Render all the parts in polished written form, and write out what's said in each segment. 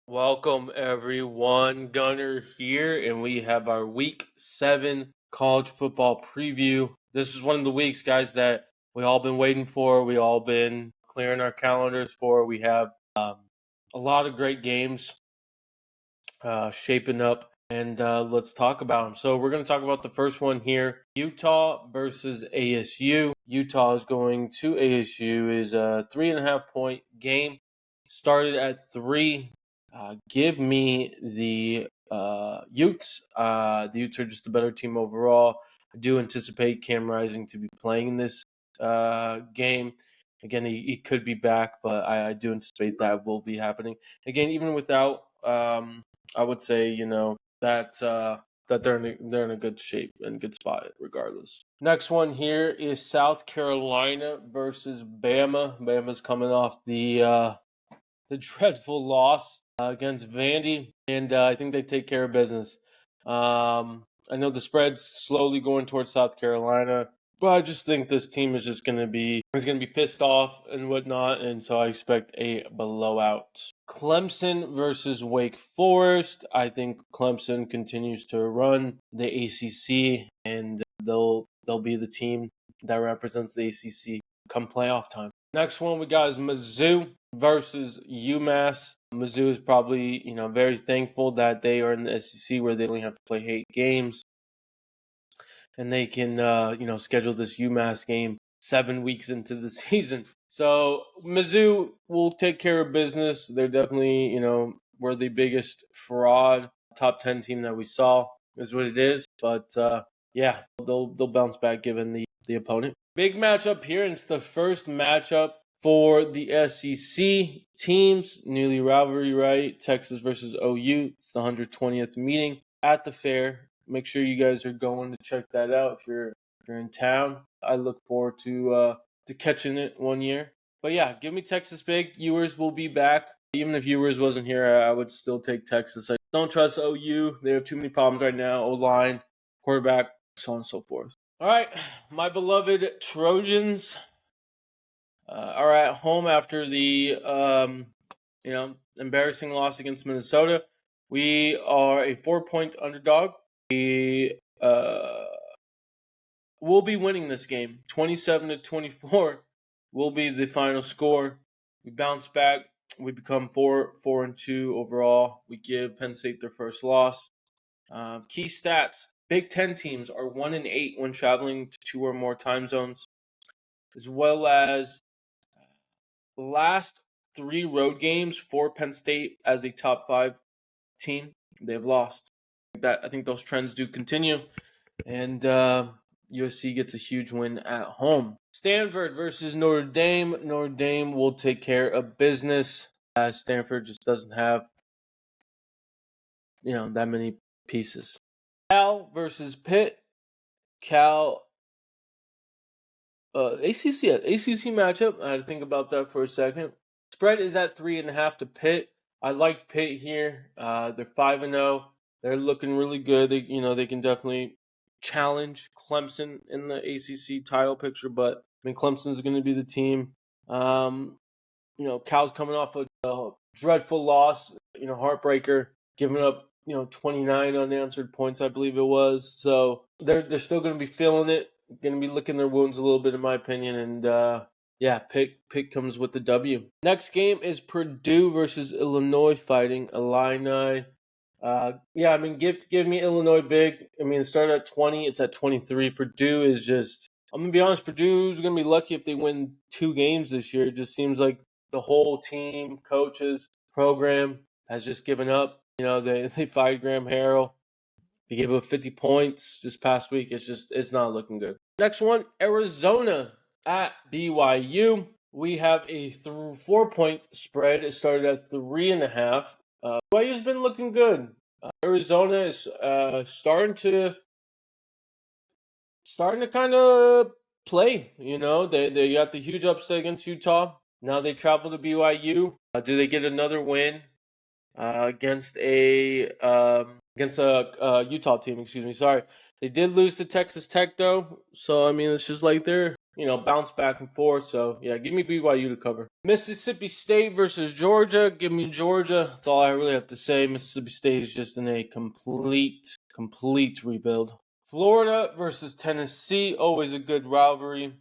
Welcome everyone, Gunner here, and we have our Week 7 college football preview. This is one of the weeks, guys, that we all been waiting for. We all been clearing our calendars for. We have a lot of great games shaping up, and let's talk about them. So we're going to talk about the first one here: Utah versus ASU. Utah is going to ASU. Is a 3.5 point game. Started at 3. Give me the Utes. The Utes are just a better team overall. I do anticipate Cam Rising to be playing in this game. Again, he could be back, but I do anticipate that will be happening. Again, even without, I would say, that they're in a good shape and good spot regardless. Next one here is South Carolina versus Bama. Bama's coming off the dreadful loss against Vandy, and I think they take care of business. I know the spread's slowly going towards South Carolina, but I just think this team is just going to be pissed off and whatnot, and so I expect a blowout. Clemson versus Wake Forest. I think Clemson continues to run the ACC, and they'll be the team that represents the ACC come playoff time. Next one we got is Mizzou versus UMass. Mizzou is probably, very thankful that they are in the SEC where they only have to play 8 games. And they can, schedule this UMass game 7 weeks into the season. So Mizzou will take care of business. They're definitely, were the biggest fraud top 10 team that we saw is what it is. But yeah, they'll bounce back given the opponent. Big matchup here. And it's the first matchup for the SEC teams. Newly rivalry, right? Texas versus OU. It's the 120th meeting at the fair. Make sure you guys are going to check that out if you're in town. I look forward to catching it one year. But yeah, give me Texas big. Ewers will be back. Even if Ewers wasn't here, I would still take Texas. I don't trust OU. They have too many problems right now. O-line, quarterback, so on and so forth. All right, my beloved Trojans are at home after the embarrassing loss against Minnesota. We are a 4-point underdog. We will be winning this game. 27-24 will be the final score. We bounce back. We become 4-2 overall. We give Penn State their first loss. Key stats: Big Ten teams are 1-8 when traveling to 2 or more time zones, as well as last 3 road games for Penn State as a top 5 team, they've lost. I think those trends do continue, and USC gets a huge win at home. Stanford versus Notre Dame. Notre Dame will take care of business. Stanford just doesn't have, that many pieces. Cal versus Pitt. Cal, ACC matchup. I had to think about that for a second. Spread is at 3.5 to Pitt. I like Pitt here. They're 5-0. They're looking really good. They can definitely challenge Clemson in the ACC title picture, but Clemson's going to be the team. Cal's coming off a dreadful loss, heartbreaker, giving up 29 unanswered points, I believe it was. So they're still going to be feeling it, going to be licking their wounds a little bit, in my opinion. And Pitt comes with the W. Next game is Purdue versus Illinois, fighting Illini. Give me Illinois big. It started at 20. It's at 23. Purdue is just, I'm going to be honest, Purdue's going to be lucky if they win 2 games this year. It just seems like the whole team, coaches, program has just given up. They fired Graham Harrell. He gave up 50 points this past week. It's not looking good. Next one, Arizona at BYU. We have a 4-point spread. It started at 3.5. BYU's been looking good. Arizona is starting to kind of play. They got the huge upset against Utah. Now they travel to BYU. Do they get another win against a Utah team? Excuse me. Sorry, they did lose to Texas Tech though. So it's just like they're bounce back and forth. So, yeah, give me BYU to cover. Mississippi State versus Georgia. Give me Georgia. That's all I really have to say. Mississippi State is just in a complete rebuild. Florida versus Tennessee. Always a good rivalry.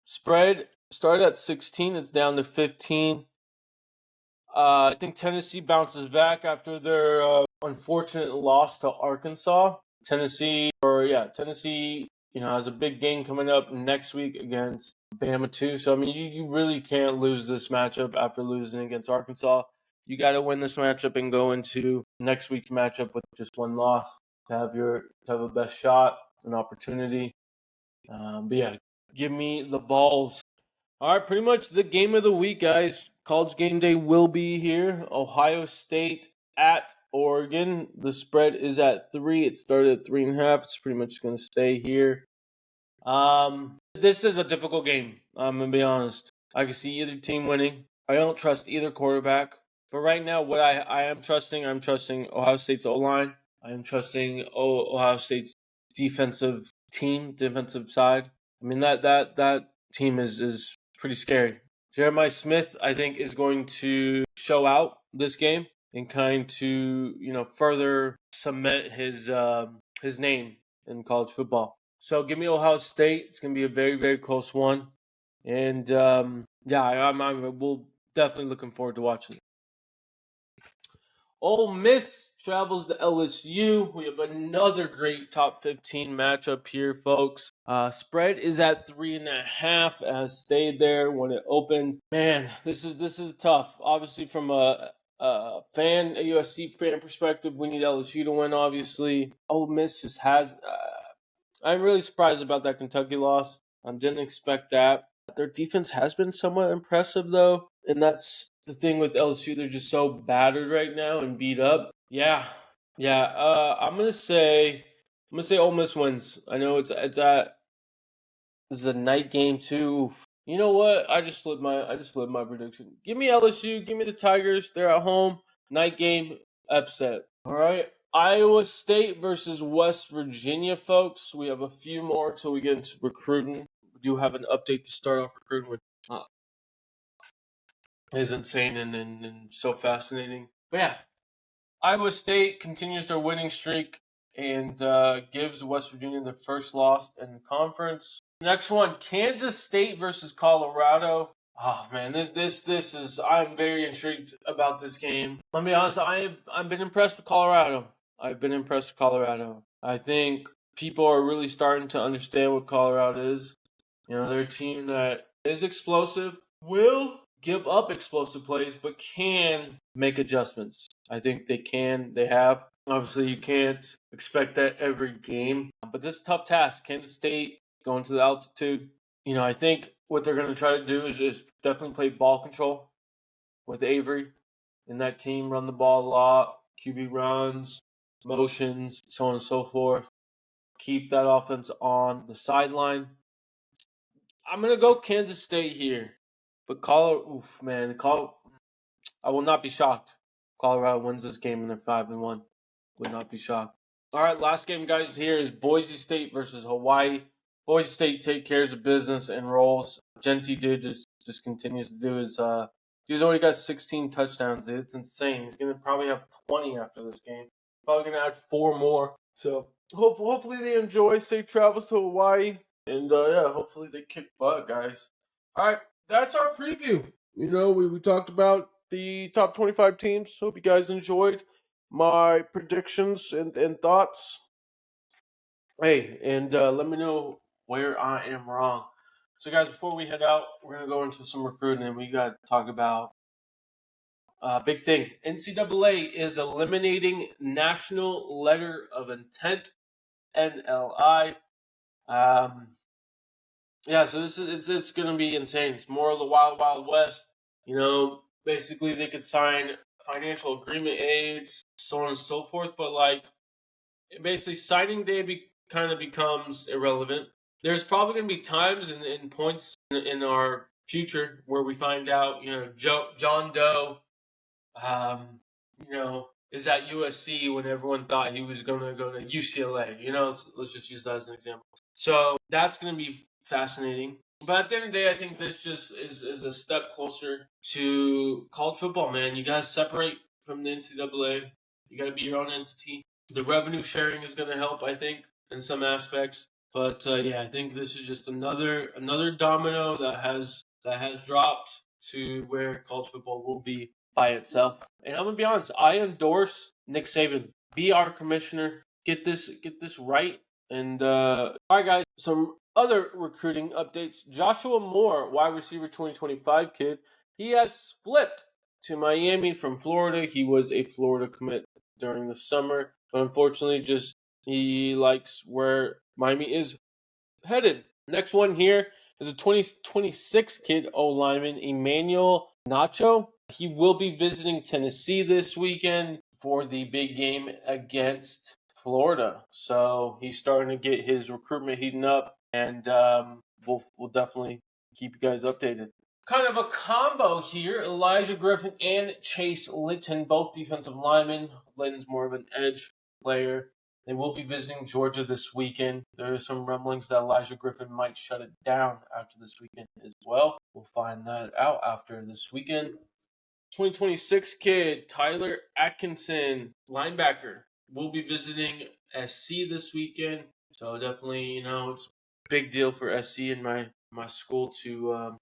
Spread started at 16. It's down to 15. I think Tennessee bounces back after their unfortunate loss to Arkansas. Tennessee, has a big game coming up next week against Bama too. So I mean, you really can't lose this matchup after losing against Arkansas. You got to win this matchup and go into next week's matchup with just one loss to have a best shot, an opportunity. But yeah, give me the Vols. All right, pretty much the game of the week, guys. College game day will be here. Ohio State at Oregon. The spread is at 3. It started at 3.5. It's pretty much going to stay here. This is a difficult game. I'm going to be honest. I can see either team winning. I don't trust either quarterback. But right now, what I am trusting, I'm trusting Ohio State's O-line. I am trusting Ohio State's defensive side. I mean, that team is pretty scary. Jeremiah Smith, I think, is going to show out this game and kind to further cement his name in college football. So give me Ohio State. It's going to be a very, very close one, and I'm we'll definitely looking forward to watching it. Ole Miss travels to LSU. We have another great top 15 matchup here, folks. Spread is at 3.5. It has stayed there when it opened. Man, this is tough. Obviously, from a USC fan perspective, we need LSU to win. Obviously, Ole Miss just has. I'm really surprised about that Kentucky loss. I didn't expect that. Their defense has been somewhat impressive, though, and that's the thing with LSU. They're just so battered right now and beat up. Yeah. I'm gonna say Ole Miss wins. I know it's at this is a night game too. You know what? I just flipped my prediction. Give me LSU. Give me the Tigers. They're at home. Night game upset. All right. Iowa State versus West Virginia, folks. We have a few more until we get into recruiting. We do have an update to start off recruiting, which is insane and so fascinating. But yeah, Iowa State continues their winning streak and gives West Virginia the first loss in the conference. Next one, Kansas State versus Colorado. Oh man, this is I'm very intrigued about this game. Let me be honest, I've been impressed with Colorado. I think people are really starting to understand what Colorado is. They're a team that is explosive, will give up explosive plays, but can make adjustments. I think they can. They have. Obviously, you can't expect that every game, but this is a tough task. Kansas State going to the altitude. I think what they're going to try to do is definitely play ball control with Avery and that team, run the ball a lot, QB runs, motions, so on and so forth. Keep that offense on the sideline. I'm going to go Kansas State here. But I will not be shocked. Colorado wins this game and they're 5-1. Would not be shocked. All right, last game, guys, here is Boise State versus Hawaii. Boise State take care of business and rolls. Genty dude just continues to do his he's already got 16 touchdowns. It's insane. He's gonna probably have 20 after this game. Probably gonna add 4 more. So hopefully they enjoy safe travels to Hawaii. And hopefully they kick butt, guys. All right, that's our preview. We talked about the top 25 teams. Hope you guys enjoyed my predictions and thoughts. Hey, and let me know where I am wrong. So, guys, before we head out, we're going to go into some recruiting, and we got to talk about big thing. NCAA is eliminating National Letter of Intent, NLI. So it's going to be insane. It's more of the wild, wild west. Basically they could sign financial agreement aids, so on and so forth. But basically signing day kind of becomes irrelevant. There's probably going to be times and points in our future where we find out, John Doe, is at USC when everyone thought he was going to go to UCLA. Let's just use that as an example. So that's going to be fascinating. But at the end of the day, I think this just is a step closer to college football, man. You guys separate from the NCAA. You got to be your own entity. The revenue sharing is going to help, I think, in some aspects. But yeah, I think this is just another domino that has dropped to where college football will be by itself. And I'm gonna be honest, I endorse Nick Saban. Be our commissioner. Get this right. And all right, guys, some other recruiting updates. Joshua Moore, wide receiver 2025 kid, he has flipped to Miami from Florida. He was a Florida commit during the summer, but unfortunately, just he likes where Miami is headed. Next one here is a 2026 kid O lineman, Emmanuel Nacho. He will be visiting Tennessee this weekend for the big game against Florida. So he's starting to get his recruitment heating up, and we'll definitely keep you guys updated. Kind of a combo here. Elijah Griffin and Chase Litton, both defensive linemen. Litton's more of an edge player. They will be visiting Georgia this weekend. There are some rumblings that Elijah Griffin might shut it down after this weekend as well. We'll find that out after this weekend. 2026 kid Tyler Atkinson, linebacker, will be visiting SC this weekend. So definitely, it's a big deal for SC in my school to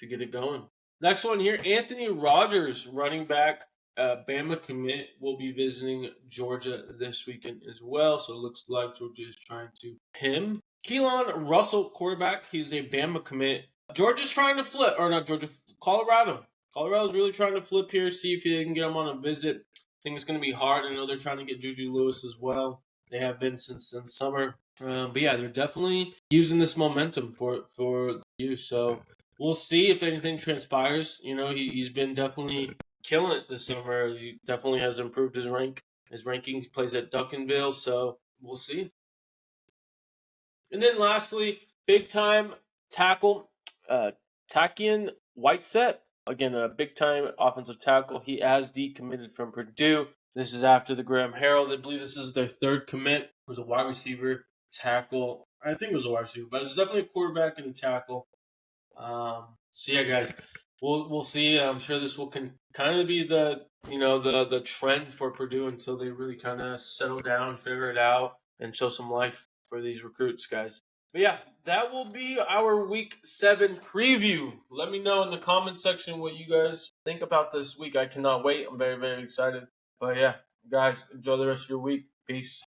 get it going. Next one here, Anthony Rogers, running back, Bama commit, will be visiting Georgia this weekend as well. So it looks like Georgia is trying to him. Keelan Russell, quarterback, he's a Bama commit. Georgia's trying to flip, or not Georgia, Colorado. Colorado's really trying to flip here, see if they can get him on a visit. I think it's going to be hard. I know they're trying to get Juju Lewis as well. They have been since summer. But yeah, they're definitely using this momentum for you. So we'll see if anything transpires. He's been definitely killing it this summer. He definitely has improved his rankings. He plays at Duncanville, so we'll see. And then lastly, big time tackle, Takian Whiteset. Again, a big time offensive tackle. He has decommitted from Purdue. This is after the Graham Herald. I believe this is their third commit. It was a wide receiver, tackle. I think it was a wide receiver, but it was definitely a quarterback and a tackle. So yeah, guys, we'll see. I'm sure this will kind of be the trend for Purdue until they really kind of settle down, figure it out, and show some life for these recruits, guys. But yeah, that will be our Week 7 preview. Let me know in the comment section what you guys think about this week. I cannot wait. I'm very, very excited. But yeah, guys, enjoy the rest of your week. Peace.